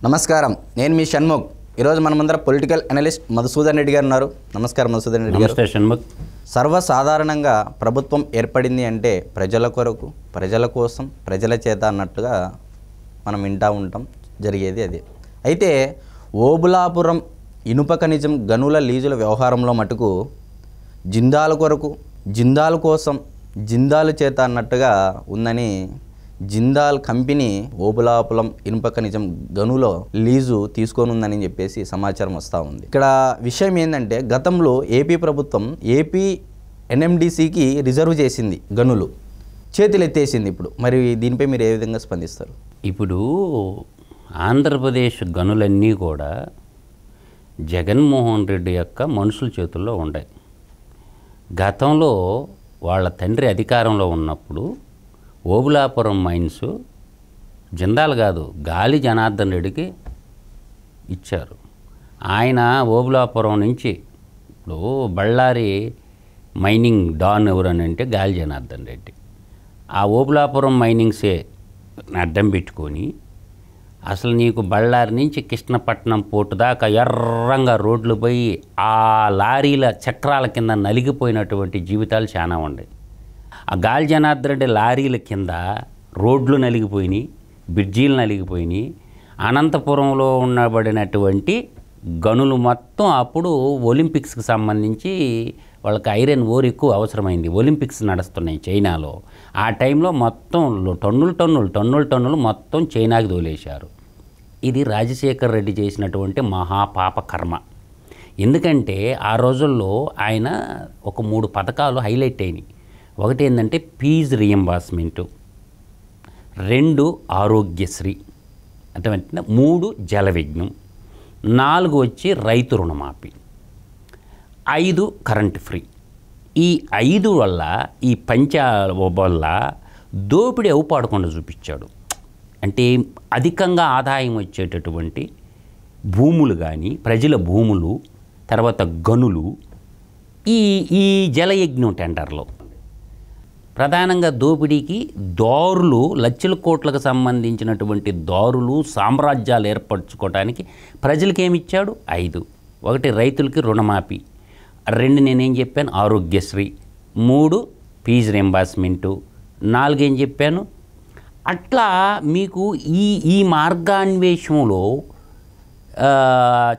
నమస్కారం, నేను మీ షణ్ముఖ్. ఈరోజు మన ముందర పొలిటికల్ అనలిస్ట్ మధుసూదన్ రెడ్డి గారు ఉన్నారు. నమస్కారం మధుసూదన్ రెడ్డి గారు. షణ్ముఖ్. సర్వసాధారణంగా ప్రభుత్వం ఏర్పడింది అంటే ప్రజల కొరకు, ప్రజల కోసం, ప్రజల చేత అన్నట్టుగా మనం వింటూ ఉంటాం. జరిగేది అదే. అయితే ఓబులాపురం ఇనుప ఖనిజం గనుల లీజుల వ్యవహారంలో మటుకు జిందాల్ కొరకు, జిందాల్ కోసం, జిందాల్ చేత అన్నట్టుగా ఉందని జిందాల్ కంపెనీ ఓబులాపురం ఇనుప ఖనిజం గనులో లీజు తీసుకొని ఉందని చెప్పేసి సమాచారం వస్తూ ఉంది. ఇక్కడ విషయం ఏంటంటే, గతంలో ఏపీ ప్రభుత్వం ఏపీ ఎన్ఎండిసికి రిజర్వ్ చేసింది, గనులు చేతులు ఎత్తేసింది. ఇప్పుడు మరి దీనిపై మీరు ఏ విధంగా స్పందిస్తారు? ఇప్పుడు ఆంధ్రప్రదేశ్ గనులన్నీ కూడా జగన్మోహన్ రెడ్డి యొక్క మనుషుల చేతుల్లో ఉన్నాయి. గతంలో వాళ్ళ తండ్రి అధికారంలో ఉన్నప్పుడు ఓబులాపురం మైన్స్ జిందాల్ కాదు, గాలి జనార్దన్ రెడ్డికి ఇచ్చారు. ఆయన ఓబులాపురం నుంచి ఇప్పుడు బళ్ళారి మైనింగ్ డాన్ ఎవరని అంటే గాలి జనార్దన్ రెడ్డి. ఆ ఓబులాపురం మైనింగ్సే అడ్డం పెట్టుకొని అసలు నీకు బళ్ళారి నుంచి కృష్ణపట్నం పోర్టు దాకా ఎర్రంగా రోడ్లు పోయి ఆ లారీల చక్రాల కింద నలిగిపోయినటువంటి జీవితాలు చాలా ఉన్నాయి. ఆ గాలి జనార్దన్ రెడ్డి లారీల కింద రోడ్లు నలిగిపోయినాయి, బ్రిడ్జీలు నలిగిపోయినాయి. అనంతపురంలో ఉండబడినటువంటి గనులు మొత్తం అప్పుడు ఒలింపిక్స్కి సంబంధించి వాళ్ళకి ఐరన్ ఓర్ ఎక్కువ అవసరమైంది. ఒలింపిక్స్ నడుస్తున్నాయి చైనాలో. ఆ టైంలో మొత్తం టన్నులు మొత్తం చైనాకి తోలేశారు. ఇది రాజశేఖర్ రెడ్డి చేసినటువంటి మహాపాప కర్మ. ఎందుకంటే ఆ రోజుల్లో ఆయన ఒక 3 పథకాలు హైలైట్ అయినాయి. ఒకటి ఏంటంటే ఫీజు రియంబర్స్మెంటు, 2 ఆరోగ్యశ్రీ, అంటే 3 జలవిఘ్నం, 4 వచ్చి రైతు రుణమాఫీ, 5 కరెంట్ ఫ్రీ. ఈ 5 వల్ల ఈ వల్ల దోపిడీ అవుపాడకుండా చూపించాడు. అంటే అధికంగా ఆదాయం వచ్చేటటువంటి భూములు కానీ, ప్రజల భూములు, తర్వాత గనులు ఈ జలయజ్ఞం టెండర్లో ప్రధానంగా దోపిడీకి దారులు, లక్షల కోట్లకు సంబంధించినటువంటి దారులు, సామ్రాజ్యాలు ఏర్పరచుకోవడానికి ప్రజలకి ఏమిచ్చాడు? 5. 1 రైతులకి రుణమాఫీ, 2 నేనేం చెప్పాను ఆరోగ్యశ్రీ, 3 ఫీజు రింబర్స్మెంటు, 4 ఏం చెప్పాను. అట్లా మీకు ఈ మార్గాన్వేషంలో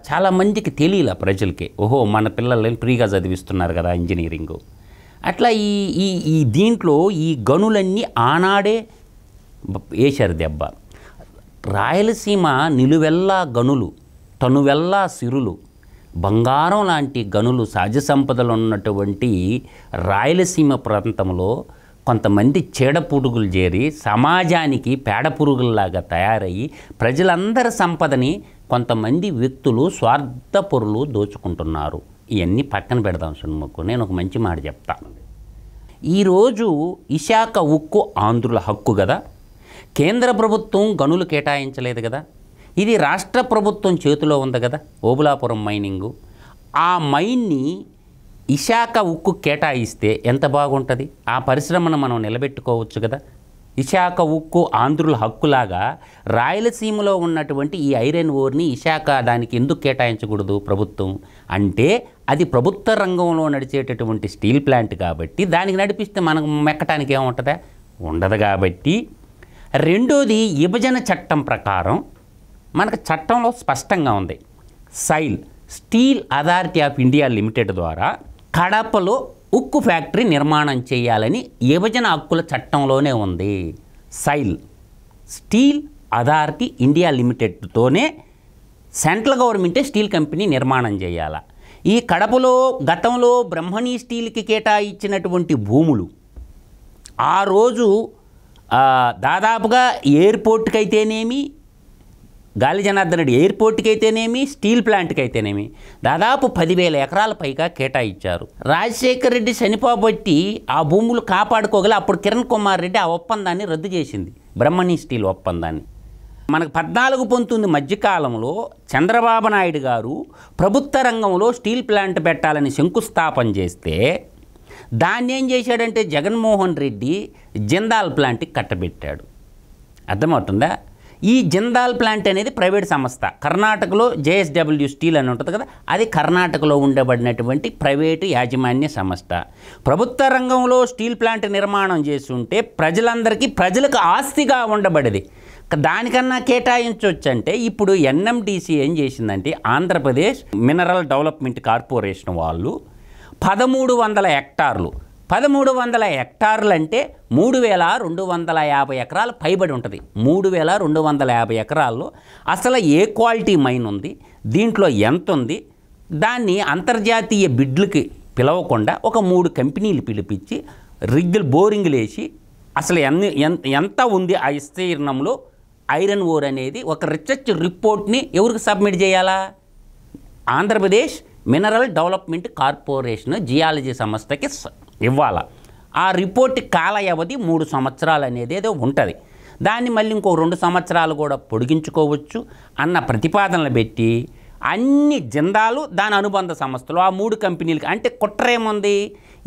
చాలామందికి తెలియలే ప్రజలకి. ఓహో, మన పిల్లల్ని ఫ్రీగా చదివిస్తున్నారు కదా ఇంజనీరింగు. అట్లా ఈ దీంట్లో ఈ గనులన్నీ ఆనాడే వేశారు దెబ్బ. రాయలసీమ నిలువెల్లా గనులు, తనువెల్లా సిరులు, బంగారం లాంటి గనులు, సహజ సంపదలు ఉన్నటువంటి రాయలసీమ ప్రాంతంలో కొంతమంది చీడపురుగులు చేరి సమాజానికి పేడపురుగుల్లాగా తయారయ్యి ప్రజలందరి సంపదని కొంతమంది వ్యక్తులు స్వార్థపరులు దోచుకుంటున్నారు. ఇవన్నీ పక్కన పెడదాం షణ్ముఖ్. నేను ఒక మంచి మాట చెప్తా. ఈరోజు విశాఖ ఉక్కు ఆంధ్రుల హక్కు కదా, కేంద్ర ప్రభుత్వం గనులు కేటాయించలేదు కదా, ఇది రాష్ట్ర ప్రభుత్వం చేతిలో ఉంది కదా ఓబులాపురం మైనింగు. ఆ మైన్ని విశాఖ ఉక్కు కేటాయిస్తే ఎంత బాగుంటుంది. ఆ పరిశ్రమను మనం నిలబెట్టుకోవచ్చు కదా. విశాఖ ఉక్కు ఆంధ్రుల హక్కులాగా రాయలసీమలో ఉన్నటువంటి ఈ ఐరన్ ఓర్ని విశాఖ దానికి ఎందుకు కేటాయించకూడదు ప్రభుత్వం? అంటే అది ప్రభుత్వ రంగంలో నడిచేటటువంటి స్టీల్ ప్లాంట్ కాబట్టి దానికి నడిపిస్తే మనకు మెక్కటానికి ఏముంటుందా? ఉండదు. కాబట్టి రెండోది, విభజన చట్టం ప్రకారం మనకు చట్టంలో స్పష్టంగా ఉంది, steel authority of India limited ద్వారా కడపలో ఉక్కు ఫ్యాక్టరీ నిర్మాణం చేయాలని విభజన హక్కుల చట్టంలోనే ఉంది. స్టీల్ అథారిటీ ఇండియా లిమిటెడ్తోనే సెంట్రల్ గవర్నమెంటే స్టీల్ కంపెనీ నిర్మాణం చేయాలి. ఈ కడపలో గతంలో బ్రహ్మణి స్టీల్కి కేటాయించినటువంటి భూములు ఆ రోజు దాదాపుగా ఎయిర్పోర్ట్కి అయితేనేమి, గాలి జనార్దన్ రెడ్డి ఎయిర్పోర్ట్కి అయితేనేమి, స్టీల్ ప్లాంట్కి అయితేనేమి దాదాపు 10,000 ఎకరాల పైగా కేటాయించారు. రాజశేఖర్ రెడ్డి చనిపోబట్టి ఆ భూములు కాపాడుకోగల అప్పుడు కిరణ్ కుమార్ రెడ్డి ఆ ఒప్పందాన్ని రద్దు చేసింది, బ్రహ్మణి స్టీల్ ఒప్పందాన్ని. మనకు 14-19 మధ్యకాలంలో చంద్రబాబు నాయుడు గారు ప్రభుత్వ రంగంలో స్టీల్ ప్లాంట్ పెట్టాలని శంకుస్థాపన చేస్తే దాన్ని ఏం చేశాడంటే జగన్మోహన్ రెడ్డి జిందాల్ ప్లాంట్కి కట్టబెట్టాడు. అర్థమవుతుందా? ఈ జిందాల్ ప్లాంట్ అనేది ప్రైవేట్ సంస్థ. కర్ణాటకలో జేఎస్డబ్ల్యూ స్టీల్ అని ఉంటుంది కదా, అది కర్ణాటకలో ఉండబడినటువంటి ప్రైవేటు యాజమాన్య సంస్థ. ప్రభుత్వ రంగంలో స్టీల్ ప్లాంట్ నిర్మాణం చేస్తుంటే ప్రజలకు ఆస్తిగా ఉండబడేది. దానికన్నా కేటాయించవచ్చు అంటే ఇప్పుడు ఎన్ఎండిసి ఏం చేసిందంటే ఆంధ్రప్రదేశ్ మినరల్ డెవలప్మెంట్ కార్పొరేషన్ వాళ్ళు 1300 హెక్టార్లు 1300 హెక్టార్లు అంటే 3250 ఎకరాలు పైబడి ఉంటుంది. 3250 ఎకరాల్లో అసలు ఏ క్వాలిటీ మైన్ ఉంది, దీంట్లో ఎంత ఉంది, దాన్ని అంతర్జాతీయ బిడ్లకి పిలవకుండా ఒక 3 కంపెనీలు పిలిపించి బోరింగ్లు వేసి అసలు ఎంత ఉంది ఆ విస్తీర్ణంలో ఐరన్ ఓర్ అనేది ఒక రీసెర్చ్ రిపోర్ట్ని ఎవరికి సబ్మిట్ చేయాలా? Andhra Pradesh mineral development corporation geology సంస్థకి ఇవ్వాలా. ఆ రిపోర్ట్ కాల వ్యవధి 3 సంవత్సరాలు అనేది ఏదో ఉంటుంది. దాన్ని మళ్ళీ ఇంకో 2 సంవత్సరాలు కూడా పొడిగించుకోవచ్చు అన్న ప్రతిపాదనలు పెట్టి అన్ని జిందాలు దాని అనుబంధ సంస్థలు ఆ 3 కంపెనీలకి, అంటే కుట్రేముంది,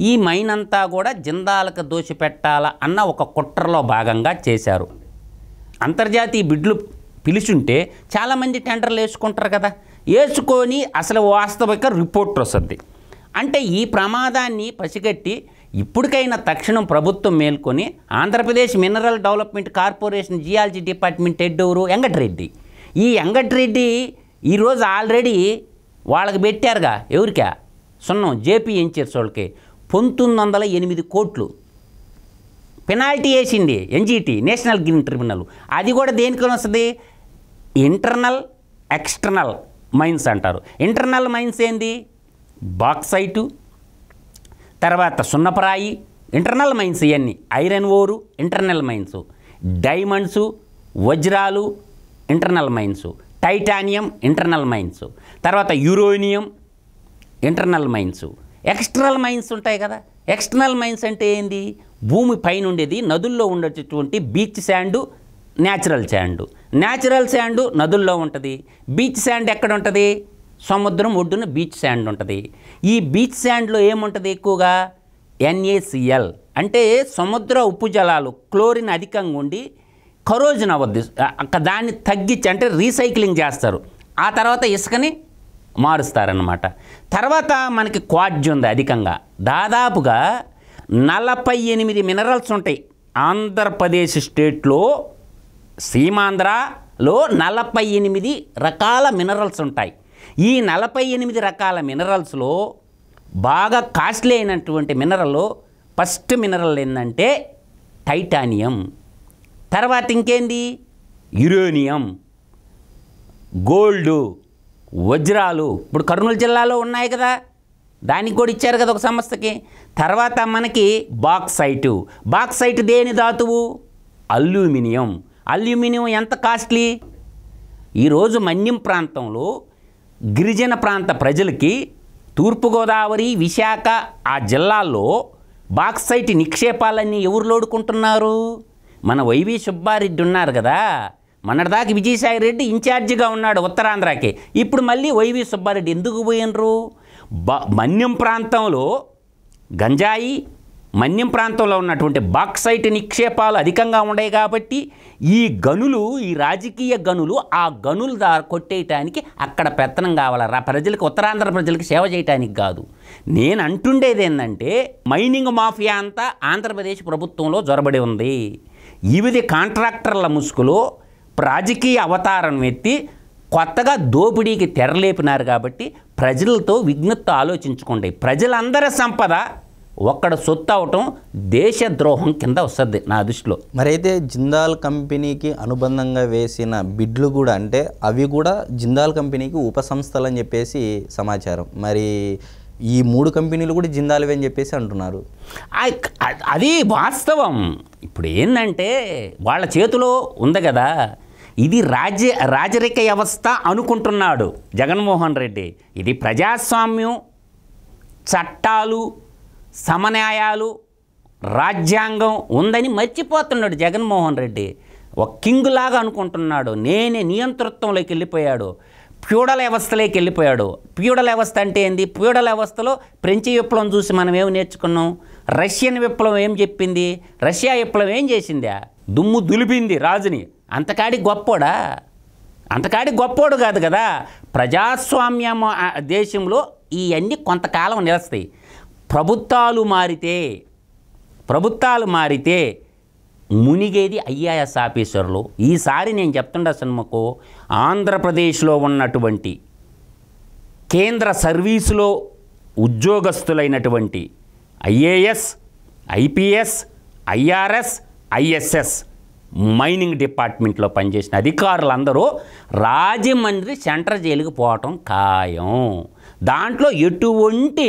ఈ మైన్ అంతా కూడా జిందాలకు దోచిపెట్టాలా అన్న ఒక కుట్రలో భాగంగా చేశారు. అంతర్జాతీయ బిడ్లు పిలుచుంటే చాలామంది టెండర్లు వేసుకుంటారు కదా, వేసుకొని అసలు వాస్తవిక రిపోర్ట్ వస్తుంది. అంటే ఈ ప్రమాదాన్ని పసిగట్టి ఇప్పటికైనా తక్షణం ప్రభుత్వం మేల్కొని Andhra Pradesh mineral development corporation geology department head ఎవరు? వెంకటరెడ్డి. ఈ వెంకటరెడ్డి ఈరోజు ఆల్రెడీ వాళ్ళకి పెట్టారుగా, ఎవరికా? సున్నం జేపీ ఎంచర్స్ వాళ్ళకి 1908 కోట్లు పెనాల్టీ వేసింది ఎన్జీటీ, నేషనల్ గ్రీన్ ట్రిబ్యునల్. అది కూడా దేనికి వస్తుంది? ఇంటర్నల్ ఎక్స్టర్నల్ మైన్స్ అంటారు. ఇంటర్నల్ మైన్స్ ఏంది? బాక్సైటు, తర్వాత సున్నపరాయి, ఇంటర్నల్ మైన్స్ ఇవన్నీ. Iron ore internal mines, diamonds, వజ్రాలు internal mines, titanium internal mines, తర్వాత uranium internal mines. External mines ఉంటాయి కదా. ఎక్స్టర్నల్ మైన్స్ అంటే ఏంది? భూమి పైన ఉండేది, నదుల్లో ఉండేటటువంటి beach sand, natural sand. Natural sand నదుల్లో ఉంటుంది, బీచ్ శాండ్ ఎక్కడ ఉంటుంది? సముద్రం ఒడ్డున బీచ్ శాండ్ ఉంటుంది. ఈ బీచ్ శాండ్లో ఏముంటుంది ఎక్కువగా? NaCl అంటే సముద్ర ఉప్పు జలాలు, క్లోరిన్ అధికంగా ఉండి కరోజన్ అవ్వద్దు, దాన్ని తగ్గించి అంటే రీసైక్లింగ్ చేస్తారు. ఆ తర్వాత ఇసుకని మారుస్తారన్నమాట. తర్వాత మనకి క్వార్ట్జ్ ఉంది అధికంగా, దాదాపుగా 48 మినరల్స్ ఉంటాయి ఆంధ్రప్రదేశ్ స్టేట్లో. సీమాంధ్రలో 48 రకాల మినరల్స్ ఉంటాయి. ఈ 48 రకాల మినరల్స్లో బాగా కాస్ట్లీ అయినటువంటి మినరల్, ఫస్ట్ మినరల్ ఏంటంటే టైటానియం. తర్వాత ఇంకేంది? యురేనియం, గోల్డు, వజ్రాలు. ఇప్పుడు కర్నూలు జిల్లాలో ఉన్నాయి కదా, దానికి కూడా ఇచ్చారు కదా ఒక సంస్థకి. తర్వాత మనకి బాక్సైటు. బాక్సైట్ దేని ధాతువు? అల్యూమినియం. అల్యూమినియం ఎంత కాస్ట్లీ? ఈరోజు మన్యం ప్రాంతంలో గిరిజన ప్రాంత ప్రజలకి తూర్పుగోదావరి, విశాఖ ఆ జిల్లాల్లో బాక్సైట్ నిక్షేపాలన్నీ ఎవరు లోడుకుంటున్నారు? మన వైవి సుబ్బారెడ్డి ఉన్నారు కదా, మొన్నటిదాకా విజయసాయి రెడ్డి ఇన్ఛార్జిగా ఉన్నాడు ఉత్తరాంధ్రకి. ఇప్పుడు మళ్ళీ వైవి సుబ్బారెడ్డి ఎందుకు పోయినరు? మన్యం ప్రాంతంలో గంజాయి, మన్యం ప్రాంతంలో ఉన్నటువంటి బాక్సైట్ నిక్షేపాలు అధికంగా ఉన్నాయి కాబట్టి ఈ గనులు, ఈ రాజకీయ గనులు, ఆ గనులు కొట్టేయటానికి అక్కడ పెత్తనం కావాలా ప్రజలకు, ఉత్తరాంధ్ర ప్రజలకు సేవ చేయటానికి కాదు. నేను అంటుండేది ఏంటంటే మైనింగ్ మాఫియా అంతా ఆంధ్రప్రదేశ్ ప్రభుత్వంలో జొరబడి ఉంది. వివిధ కాంట్రాక్టర్ల ముసుగులో రాజకీయ అవతారం ఎత్తి కొత్తగా దోపిడీకి తెరలేపినారు. కాబట్టి ప్రజలతో విజ్ఞప్తి ఆలోచించుకోండి. ప్రజలందరి సంపద ఒక్కడ సొత్తు అవటం దేశద్రోహం కింద వస్తుంది నా దృష్టిలో. మరైతే జిందాల్ కంపెనీకి అనుబంధంగా వేసిన బిడ్లు కూడా, అంటే అవి కూడా జిందాల్ కంపెనీకి ఉపసంస్థలు అని చెప్పేసి సమాచారం. మరి ఈ 3 కంపెనీలు కూడా జిందాల్వే అని చెప్పేసి అంటున్నారు. అది వాస్తవం. ఇప్పుడు ఏంటంటే వాళ్ళ చేతిలో ఉంది కదా, ఇది రాజరిక వ్యవస్థ అనుకుంటున్నాడు జగన్మోహన్ రెడ్డి. ఇది ప్రజాస్వామ్యం, చట్టాలు, సమన్యాయాలు, రాజ్యాంగం ఉందని మర్చిపోతున్నాడు జగన్మోహన్ రెడ్డి. ఒక కింగ్ లాగా అనుకుంటున్నాడు. నేనే నియంతృత్వంలోకి వెళ్ళిపోయాడు, ఫ్యూడల్ వ్యవస్థలోకి వెళ్ళిపోయాడు. ఫ్యూడల్ వ్యవస్థ అంటే ఏంది? ఫ్యూడల్ వ్యవస్థలో ఫ్రెంచి విప్లవం చూసి మనం ఏమి నేర్చుకున్నాం? రష్యన్ విప్లవం ఏం చెప్పింది? రష్యా విప్లవం ఏం చేసిందా? దుమ్ము దులిపింది రాజుని. అంతకాడి గొప్పోడా? అంతకాడి గొప్పోడు కాదు కదా. ప్రజాస్వామ్యం దేశంలో ఇవన్నీ కొంతకాలం నిలుస్తాయి. ప్రభుత్వాలు మారితే మునిగేది ఐఏఎస్ ఆఫీసర్లు. ఈసారి నేను చెప్తుండా సినిమాకు, ఆంధ్రప్రదేశ్లో ఉన్నటువంటి కేంద్ర సర్వీసులో ఉద్యోగస్తులైనటువంటి IAS, IPS, IRS, ISS, mining డిపార్ట్మెంట్లో పనిచేసిన అధికారులందరూ రాజమండ్రి సెంట్రల్ జైలుకి పోవటం ఖాయం. దాంట్లో ఎటువంటి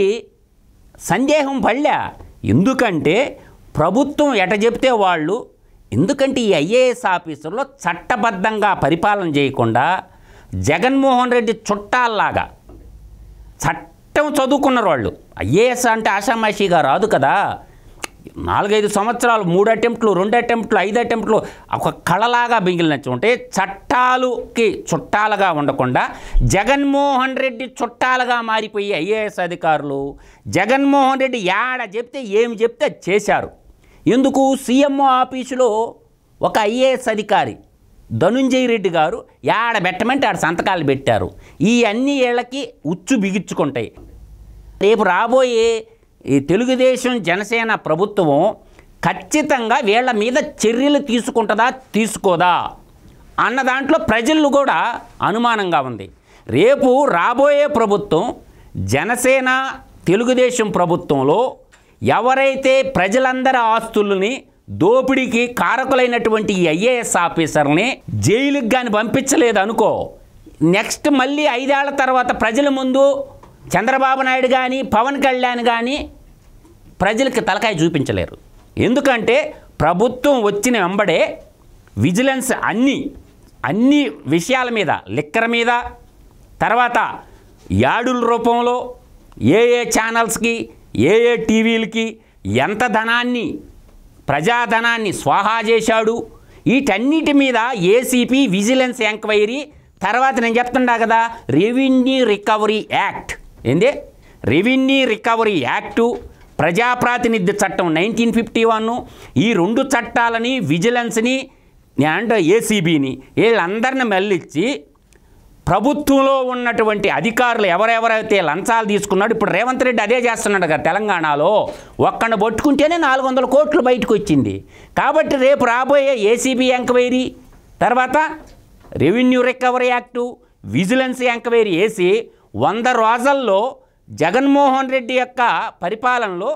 సందేహం పడలే. ఎందుకంటే ప్రభుత్వం ఎట చెప్తే వాళ్ళు, ఎందుకంటే ఈ ఐఏఎస్ ఆఫీసర్లో చట్టబద్ధంగా పరిపాలన చేయకుండా జగన్మోహన్ రెడ్డి చుట్టాల్లాగా చట్టం చదువుకున్నారు వాళ్ళు. ఐఏఎస్ అంటే ఆషామాషిగా రాదు కదా. 4-5 సంవత్సరాలు 3 అటెంప్ట్లు, 2 అటెంప్ట్లు, 5 అటెంప్ట్లు ఒక కళలాగా మిగిలినట్టు ఉంటే, చట్టాలకి చుట్టాలుగా ఉండకుండా జగన్మోహన్ రెడ్డి చుట్టాలుగా మారిపోయి ఐఏఎస్ అధికారులు జగన్మోహన్ రెడ్డి యాడ చెప్తే ఏమి చెప్తే చేశారు. ఎందుకు? సీఎంఓ ఆఫీసులో ఒక ఐఏఎస్ అధికారి ధనుంజయ రెడ్డి గారు యాడ పెట్టమంటే ఆడ సంతకాలు పెట్టారు. ఈ అన్ని ఏళ్ళకి ఉచ్చు బిగించుకుంటాయి. రేపు రాబోయే ఈ తెలుగుదేశం జనసేన ప్రభుత్వం ఖచ్చితంగా వీళ్ళ మీద చర్యలు తీసుకుంటుందా తీసుకోదా అన్న దాంట్లో ప్రజలు కూడా అనుమానంగా ఉంది. రేపు రాబోయే ప్రభుత్వం జనసేన తెలుగుదేశం ప్రభుత్వంలో ఎవరైతే ప్రజలందరి ఆస్తులని దోపిడీకి కారకులైనటువంటి ఈ ఐఏఎస్ ఆఫీసర్ని జైలుకి కానీ పంపించలేదు అనుకో, నెక్స్ట్ మళ్ళీ 5 ఏళ్ల తర్వాత ప్రజల ముందు చంద్రబాబు నాయుడు కానీ పవన్ కళ్యాణ్ కానీ ప్రజలకి తలకాయ చూపించలేరు. ఎందుకంటే ప్రభుత్వం వచ్చిన వెంబడే విజిలెన్స్ అన్ని విషయాల మీద, లిక్కర్ మీద, తర్వాత యాడుల రూపంలో ఏ ఛానల్స్కి, ఏ టీవీలకి ఎంత ధనాన్ని, ప్రజాధనాన్ని స్వాహా చేశాడు, వీటన్నిటి మీద ఏసీపీ విజిలెన్స్ ఎంక్వైరీ. తర్వాత నేను చెప్తుండా కదా, revenue recovery act, revenue recovery act, ప్రజాప్రాతినిధ్య చట్టం 1951, ఈ 2 చట్టాలని, విజిలెన్స్ని అంటే ఏసీబీని వీళ్ళందరిని మళ్ళించి ప్రభుత్వంలో ఉన్నటువంటి అధికారులు ఎవరెవరైతే లంచాలు తీసుకున్నాడు, ఇప్పుడు రేవంత్ రెడ్డి అదే చేస్తున్నాడు కదా తెలంగాణలో. ఒక్కడిని పట్టుకుంటేనే 400 కోట్లు బయటకు వచ్చింది. కాబట్టి రేపు రాబోయే ఏసీబీ ఎంక్వైరీ, తర్వాత revenue recovery act, vigilance enquiry వేసి 100 రోజుల్లో జగన్మోహన్ రెడ్డి యొక్క పరిపాలనలో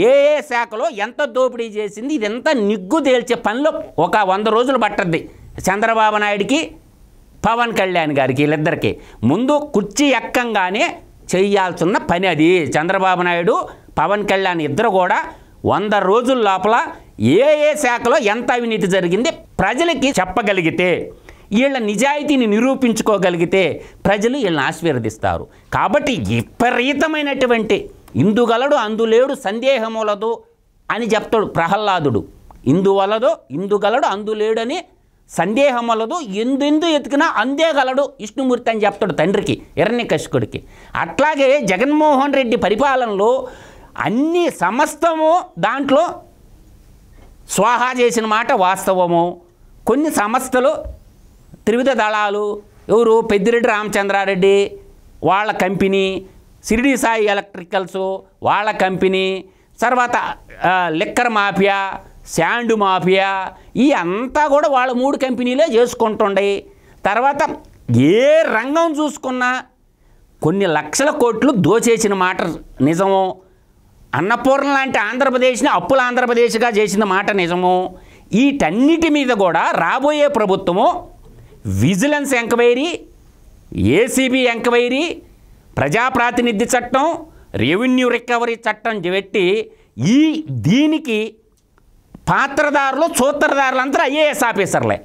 ఏ శాఖలో ఎంత దోపిడీ చేసింది ఇదంతా నిగ్గు తేల్చే పనిలో ఒక 100 రోజులు పట్టద్ది చంద్రబాబు నాయుడికి, పవన్ కళ్యాణ్ గారికి. వీళ్ళిద్దరికీ ముందు కుర్చీ ఎక్కంగానే చేయాల్సిన పని అది. చంద్రబాబు నాయుడు, పవన్ కళ్యాణ్ ఇద్దరు కూడా 100 రోజుల లోపల ఏ శాఖలో ఎంత అవినీతి జరిగింది ప్రజలకి చెప్పగలిగితే, వీళ్ళ నిజాయితీని నిరూపించుకోగలిగితే ప్రజలు వీళ్ళని ఆశీర్వదిస్తారు. కాబట్టి విపరీతమైనటువంటి ఇందుగలడు అందులేడు సందేహములదు అని చెప్తాడు ప్రహ్లాదుడు. ఇందువలదు ఇందుగలడు అందులేడని సందేహములదు, ఎందెందు ఎతికినా అందేగలడు విష్ణుమూర్తి అని చెప్తాడు తండ్రికి, హిరణ్యకశిపుడికి. అట్లాగే జగన్మోహన్ రెడ్డి పరిపాలనలో అన్ని సమస్తము దాంట్లో స్వాహా చేసిన మాట వాస్తవము. కొన్ని సంస్థలు, త్రివిధ దళాలు, ఎవరు పెద్దిరెడ్డి రామచంద్రారెడ్డి వాళ్ళ కంపెనీ, షిరిడి సాయి ఎలక్ట్రికల్స్ వాళ్ళ కంపెనీ, తర్వాత లిక్కర్ మాఫియా, శాండ్ మాఫియా, ఈ అంతా కూడా వాళ్ళ 3 కంపెనీలే చేసుకుంటుండే. తర్వాత ఏ రంగం చూసుకున్నా కొన్ని లక్షల కోట్లు దోచేసిన మాట నిజము. అన్నపూర్ణ లాంటి ఆంధ్రప్రదేశ్ని అప్పుల ఆంధ్రప్రదేశ్గా చేసిన మాట నిజము. వీటన్నిటి మీద కూడా రాబోయే ప్రభుత్వము విజిలెన్స్ ఎంక్వైరీ, ఏసీబీ ఎంక్వైరీ, ప్రజాప్రాతినిధ్య చట్టం, రెవెన్యూ రికవరీ చట్టం పెట్టి దీనికి పాత్రదారులు, సూత్రధారులు అందరూ ఐఏఎస్ ఆఫీసర్లే.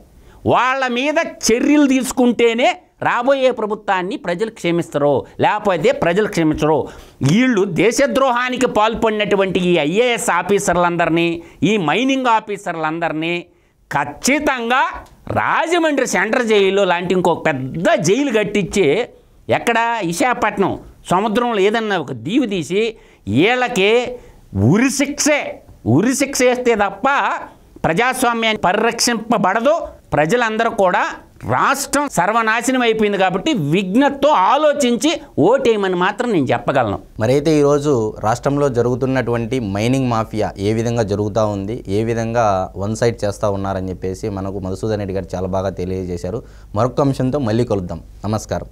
వాళ్ళ మీద చర్యలు తీసుకుంటేనే రాబోయే ప్రభుత్వాన్ని ప్రజలు క్షమిస్తారు, లేకపోతే ప్రజలు క్షమించరు. వీళ్ళు దేశద్రోహానికి పాల్పడినటువంటి ఈ ఐఏఎస్ ఆఫీసర్లందరినీ, ఈ మైనింగ్ ఆఫీసర్లందరినీ ఖచ్చితంగా రాజమండ్రి సెంట్రల్ జైలు లాంటి ఇంకొక పెద్ద జైలు కట్టించి, ఎక్కడ విశాఖపట్నం సముద్రంలో ఏదన్నా ఒక దీవి తీసి వీళ్ళకి ఉరిశిక్ష వేస్తే తప్ప ప్రజాస్వామ్యాన్ని పరిరక్షింపబడదు, ప్రజలందరూ కూడా రాష్ట్రం సర్వనాశనం అయిపోయింది కాబట్టి విఘ్నతతో ఆలోచించి ఓటేయమని మాత్రం నేను చెప్పగలను. మరైతే ఈరోజు రాష్ట్రంలో జరుగుతున్నటువంటి మైనింగ్ మాఫియా ఏ విధంగా జరుగుతూ ఉంది, ఏ విధంగా వన్ సైడ్ చేస్తూ ఉన్నారని చెప్పేసి మనకు మధుసూదన్ రెడ్డి గారు చాలా బాగా తెలియజేశారు. మరొక అంశంతో మళ్ళీ కలుద్దాం. నమస్కారం.